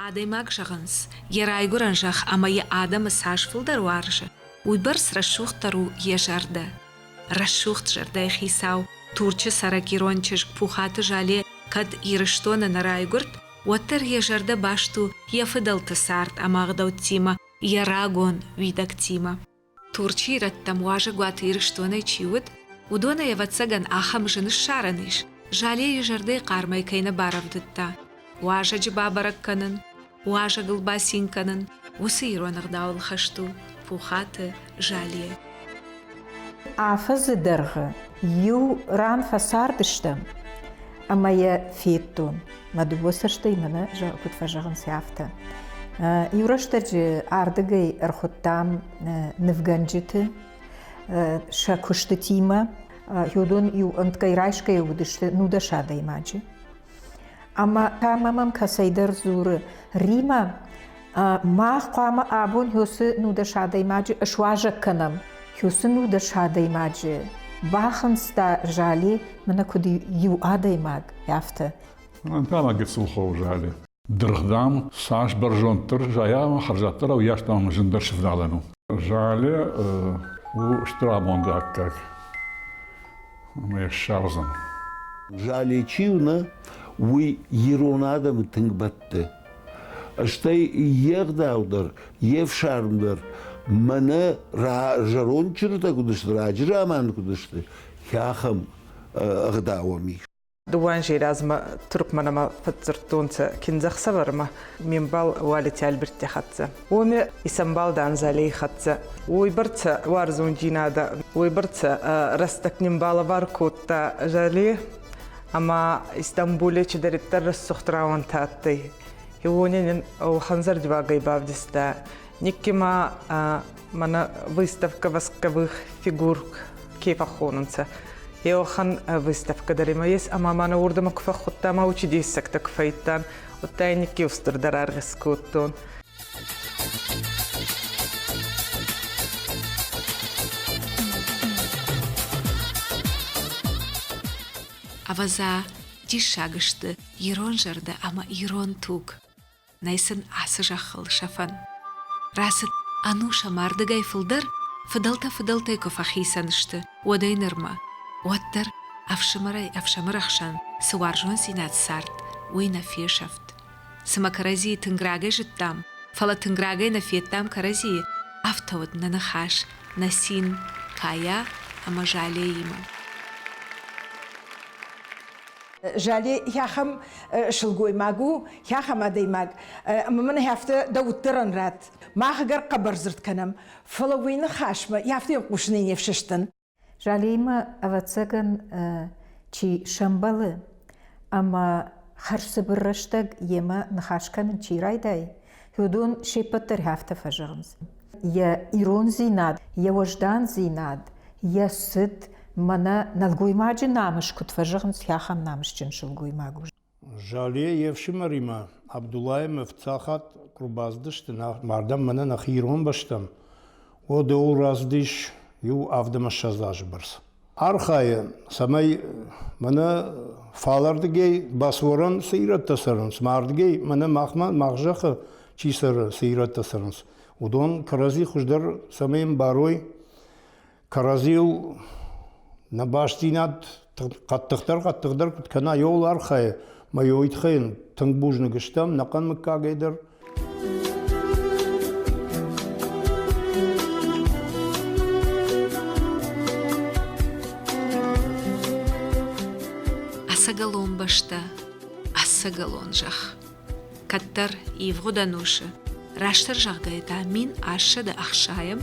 Adaymak şağıns, yerayguran şağ ama ye adamı saşfıldar varşı. Uybars raşuxtaru yejarda. Raşuxt jarda xisav, turçı sarakironçış puhatı jale kad irıştona naraygurt, Water yejarda baştu yefıdaltı sart amağdavtima yeragon vidaktima. Turçi rattam vaja guat irıştona çiwit, udona yevatsagan aham jınış şaranış. Jale yejarda qarmay kayna baravdıtta. Vaja cibabarakkanın, vaja gılbasinkanın, usı ironaq davul xaştu, puhatı jale. Afazı dırgı, yu ran fasardıştım. Ama ya fiyetton, madubosırştı imana ja kutfajağın siyafta. Yuraştacı ardıgı arxuttam nıvgancıtı, şa kuştıtima, yudun yu antgayrayşka yudıştı nuda şada imacı. Ama tamamam kasaydar zuru Rima, mağ qama abun hüsü nuda şada imacı aşvaja kanam, hüsü nuda şada imacı. Баханста жали, мана куди ю адаймаг яфта. Антама гетсулхо жали. Дыргдам саш баржонтыр жаяма харжаттыра уяштам жындар шифдалану. Жали у штрабонда как. Мы шарзан. Жали чивна уи иронадам тингбатты. Аштай егдаудар, евшармдар. Mana rajon çırta kuduştu, rajraman kuduştu. Kâham ağdavami. Duan jirazma Türkmenama fatzırtunsa kinzaksa varma minbal waliti Albert khatsa. Umi isambaldan zali khatsa. Uybartsa warzunjinada, uybartsa rastak nimbala var kutta jali ama İstanbul'e çideritler suhtravan tattı. Yevoninin o hanzar divagay bavdista. Никима мана выставка восковых фигур кейфахонунца. Еохан выставка дарима есть, ама мана урдама кфахуттама учидиссак так файтан, оттайники устр дараргескуттун. Аваза дишагышты, ирон жарда, ама ирон туг. Найсын асы жахыл шафан. Расыт ануша мардыгай фылдар, фыдалта кофахисанышты, одайнырма. Оттар авшамарахшан, сываржон синат сарт, уйна фешафт. Сыма карази тынграгай жыттам, фала тынграгай на феттам карази, автовод на нахаш, на син, кая, ама жале има. Жали яхам шылгой магу, яхам адаймаг. Маман хафта дауттыран рат. Махагар қабарзырт канам. Фалавойны хашма, яфта юқушны нефшіштін. Жалима авацаган чи шамбалы. Ама харсы бірраштаг ема нахашканын чирайдай. Юдун шепаттыр хафта фажағымыз. Я ирон зинад, я вождан зинад, я сыд, Mana nalguymaci namış kutfajığın siyaham namışçın şılguymagu. Jaliye yevşimarima Abdullahi meftahat kurbazdıştı mardam mana nahiron baştam. O da urazdiş yu avdama şazaj bars. Arxayı samay mana falardı gey basvoran seyrat tasarıns. Mardı gey mana mahman mağjaqı çisar seyrat tasarıns. Udon karazi xuşdar samayım baroy karazil Набаштинат қаттықтар кана йол архай майойтхайн тыңбужны гыштам нақан мыккагайдыр. Асагалон башта, асагалон жах. Каттар ивғуданушы. Раштар жағдайда мин ашшада ақшайым,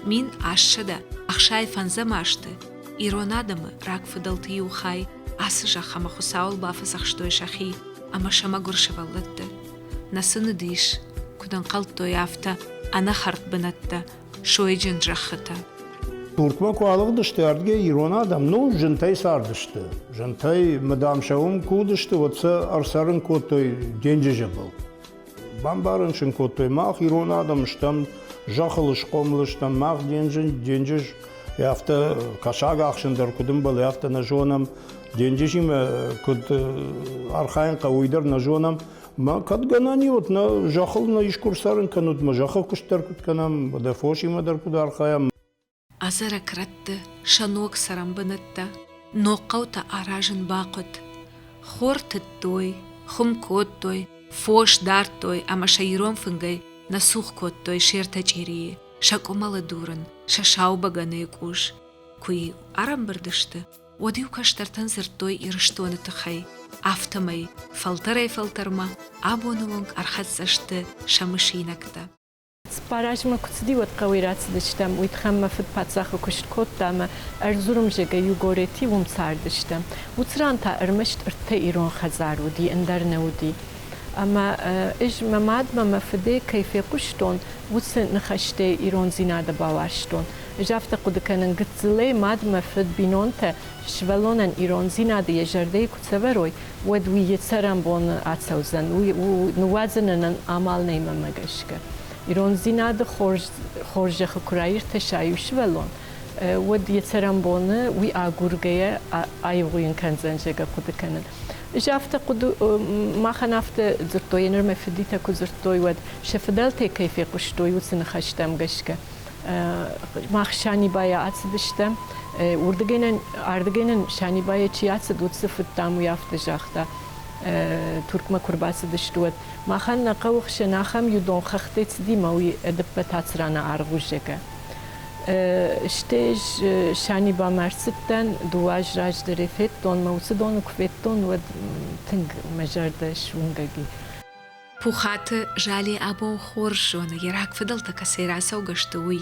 мин ашшада ақшай фанзамашты. Иронадамы рак фыдалты юхай, асы жахама хусаул бафасах штой шахи, ама шама гуршаваллатты. Насыны диш, кудан қалт яфта, ана харт бынатта, шойджин жахыта. Туртма куалыгдышты ардге иронадам, ну жынтай сардышты. Жынтай мадам шаум кудышты, отса арсарын коттой денжежі был. Бамбарын шын коттой мақ иронадам штам, жахылыш қомлыштам мақ денжеж, Яфта кашаг ақшындар күдім бұл, яфта на жонам, денжешім күд архайын қауыйдар на жонам, ما كات جناني وتنا جاخلنا يشكر سارن كانت ما جاخل كشتر كنت كنام بدفوشي ما در كدار خيام Азара кратты, шанок сарамбынытта, ноқаута аражын бақыт. Хор тыттой, хум коттой, фош дарттой, ама шайрон фынгай, насух коттой шерта чирии, шакомалы дурын, шашау баганы куш. Куи арам бардышты, одиу каштартан зыртой ирыштоны тахай, автомай, фалтарма, абонуонг архатсашты шамышинакта. Sparajma kutsdivat qawiratsdishtam uitkhamma fit patsakh kushtkottama erzurumjega yugoreti umsardishtam utsranta ermisht irte iron khazarudi indarnudi ama ij mamad mama fide kayfi qushton utsen nakhashte iron zinada bawarshton jafta qudkanen gitsley madma fid binonta shvalonan iron zinada yejerde kutseveroy wadwi yetsaram bon atsawzan nuwazanan amal neyma magashka İron zinada xorja xkurayir teşayüş velon. Wad yetseram bonu wi agurgaya ayğuyun kanzanjaga qudkanen. Jafta qudu ma khanafta zurtoyener mefdita ku zurtoy wad şefdalte kayfi qushtoy utsin khashtam gashka. Ma khshani baya atsdishtam. Ardagenen shani baya chiatsa dutsfuttam yafta jachta. Turkma kurbası dıştuat. Mahan naqawx şnaxam yudon xaxtet dimawi edbetatsrana arğujega. Shtej shani ba marsitten duaj raj derefet don mawsidon kveton ve ting majarda shungagi. Puxatı jali abon xorjona yarak fadalta kasirasa ugashtui.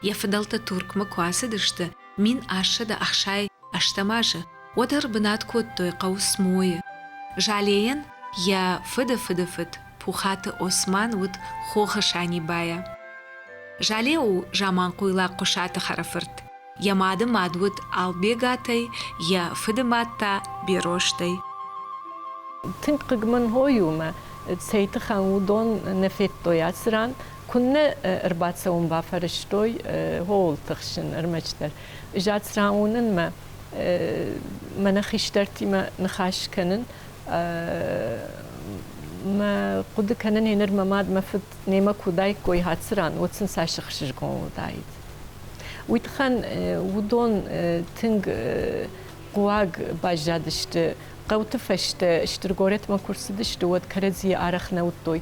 Ya fadalta turkma kuası dıştı. Min aşa da axşay aştamaja. Odar binat kottoy qaus moye. Жалеен я фыды-фыды-фыд, пухаты Осман вуд хоха шани бая. Жалеу жаман куйла кушаты харафырт. Я мады мадвуд албегатай, я фыды матта бироштай. Тынqıgman hoyuma, seyti xanudon nefetto yatsran, kunne irbatsa umba farishtoy hol txshin irmachtar. Jatsran unun ma mana khishtartima nkhashkanen ما قد كانن هنر مماد ما فت نيما كوداي كوي هاتسران وتسن ساشخ شجون ودايد ويتخن ودون تنج قواق باجادشت قوت فشت اشترغورت ما كورسدشت ود كرزي ارخنا وتوي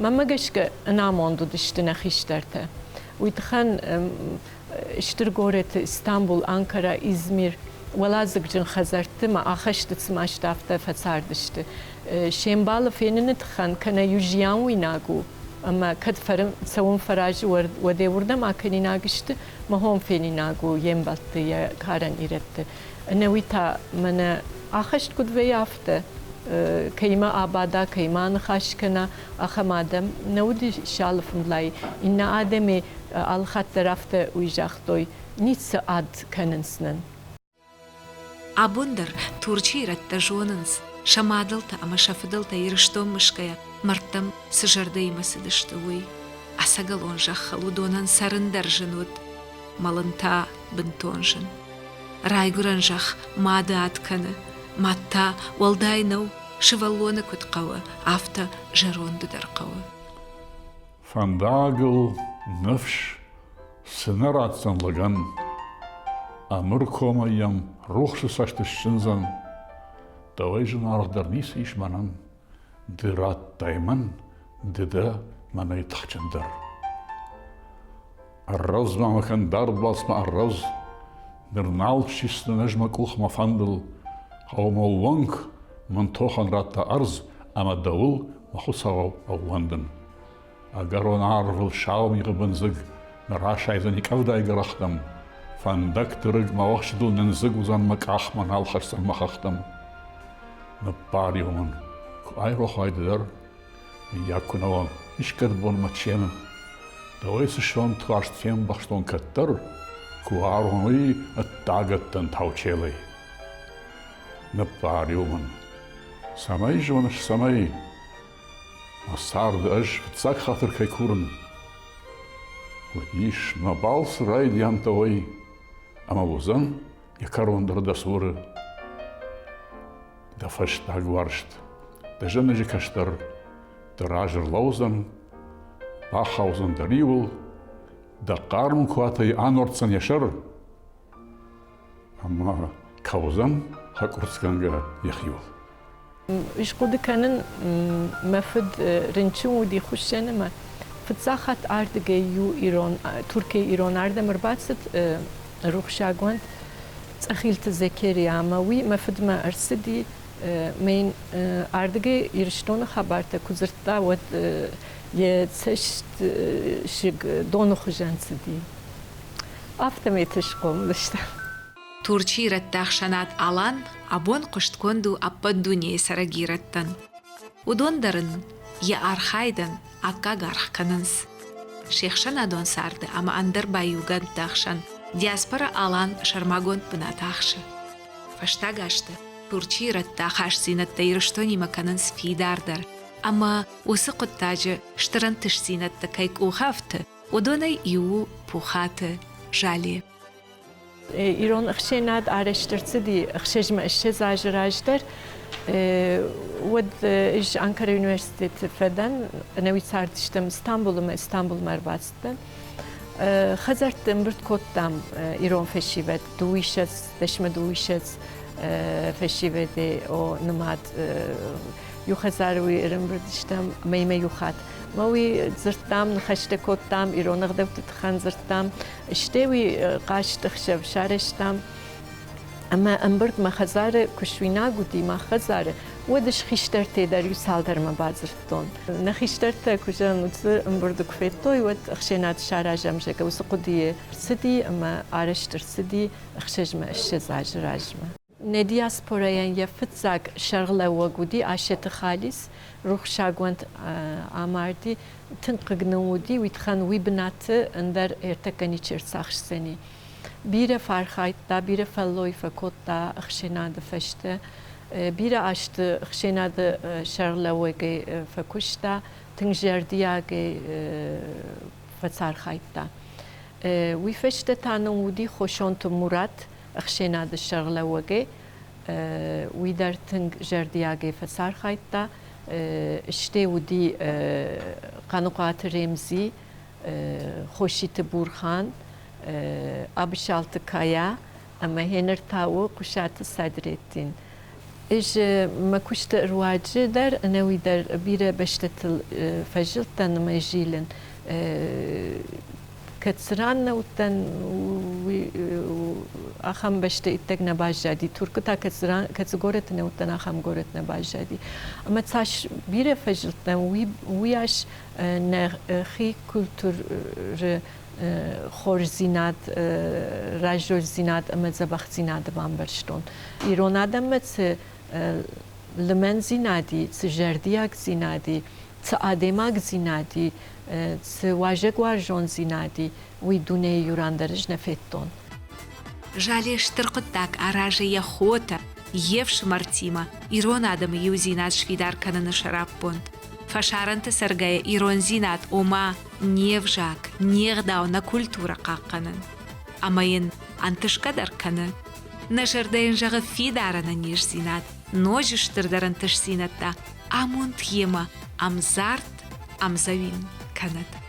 ما ماجشك انا موندو دشت نخيشترته ويتخن اشترغورت اسطنبول انقره ازمير ولازقجن خزرتي ما اخشت تسماش دافته فصاردشتي شيمبال فينن تخن كنا يجيان ويناغو اما كد فرم سوون فراج ودي وردم اكنيناغشت ما هم فينيناغو يمبالتي يا كارن ايرت نويتا من اخشت كد ويافته كيما ابادا كيما نخاشكنا اخمادم نودي شالفم لاي ان ادمي الخط رفته ويجاختوي نيتس اد كننسنن Абундар турчи ратта жонынс, шамадылта ама шафыдылта ирыштом мышкая, мартам сыжардаймасы дыштуй. Асагалон жахалу донан сарындар жынут, малынта бынтонжын. Райгуран жах мады атканы, матта уалдайнау шываллоны күткауы, авта жаронды дарқауы. Фандагыл нöfş sınır atsanlıgan, Amr komayam ruhsuz saçtışınzan, davayjın arıqdar nisi işmanan, dirat dayman, dide manay taxçındır. Arraz mamakan dar basma arraz, nirnal çisli nejma kulxma fandıl, havmal wank, man toxan ratta arz, ama davul mahusavav avlandın. Agar on arvıl şavam yığıbınzıg, naraşayzın ikavday garaxdam, فاندك ترج ما وخشدو ننزق وزن مك أحمن هال خرسن مخختم نباري ومن أي روح هاي در يكون هو إيش كتبون ما تشينا دويس شون تغاشت فيهم بخشتون كتر كوارهم وي التاجت تنتاو تشيلي نباري ومن سماي جونش سماي صار دأج تساق خاطر كيكورن وإيش ما بالس رايد يانتوي أما وزن يكرون در دسورة دفشت هاجوارشت der Jönne Kaster, der Rajer Lausen, Bachhausen der Rivel, der Karm Quatei Anortsen Yasher, ama Kauzan, Hakursganga Yachiv. Ich würde können, mafud Rinchu die Hushene ma. فتزاخت آردگی یو ایران ترکیه ایران آرده مرباطت روخشاگوند تأخیلت ذکری عموی مفد ما ارسدی من آردگی ایرشتون خبرت کزرتا ود یه تشت شگ دونو خجانسدی آفتمیتش قوم داشتم تورچی رتاخشنات آلان ابون قشت کندو ابد دنیای سرگیرتن ودون درن یا آرخایدن akka garh kanans. Sheikhshan adon sarde ama ander bayugan takhshan diaspora alan sharmagon puna takhshe. Fashtagashte Turchi rattahash sinat tayrishtoни makanans fidardar ama usiqottaje shtarantish sinat takayk uhafte udonay yu pukhate jali. İran xşenad araştırtıdi xşejme eşşezajrajder ود إيش أنكارا يونيفرسيتي فدان نوي ساردشتم إستانبول مرباطتن خزرت مرت كوتام إيران فشيفت دويشز دشم دويشز فشيفت أو نماد يخزاروي إرم بردشتم ميمة يخات موي زرتام نخشت كوتام إيران غدوت تخان زرتام اشتوي قاشت خشب شارشتام اما امبرد ما خزاره کشوینا گودی ما خزاره ودش خیشترته در یو سال در ما بازرتون نخیشترته کجان وز امبرد کفتوی ود خشنات شارجم شکه وس قدیه سدی اما آرشتر سدی خشج ما اشتزاج راجمه ندیاسپورایان یفتزاگ شغله و گودی عاشت خالص روح شاگوند آماردی تنقگنودی ویتخان ویبنات اندر ارتکنی چرساخش سنی bire farkaytta, bire falloy fakotta, xşenade feşte, bire açtı xşenade şerlewege fakuşta, tınjerdiyage fatsarkaytta. Wi feşte tanudi xoşont Murat, xşenade şerlewege, wi der tınjerdiyage fatsarkaytta, işte udi qanuqat Remzi, Xoşit Burhan, Abişaltı Kaya ama henir tavu kuşatı Sadrettin. İş makuşta ruacı der nevi der bire beştetil fajiltan mecilin katsran utan aham beşte ittek nebajadi Turkuta katsran katgoret ne utan aham goret nebajadi ama taş bire fajiltan wiyaş ne xi kültür خورزینات راجل زینات اما زبخت زینات بامبرشتون ایران آدم مت لمن زینادی جردیاک زینادی آدماک زینادی واژگ وارجون زینادی وی دنیای یوران درج نفتون Жали штырқыттак аражы я хота евш мартима ایران آدم یو زینات شفیدار کنن شراب بوند فشارنت سرگای ایران زینات اوما نیوژاک نیغداو نا کلتورا قاقنن اما ین انتش قدر کنن نشردین جغ فی دارن نیش زینات نوجشتر درن تش زینات دا امون تیما ام زارت ام زوین کند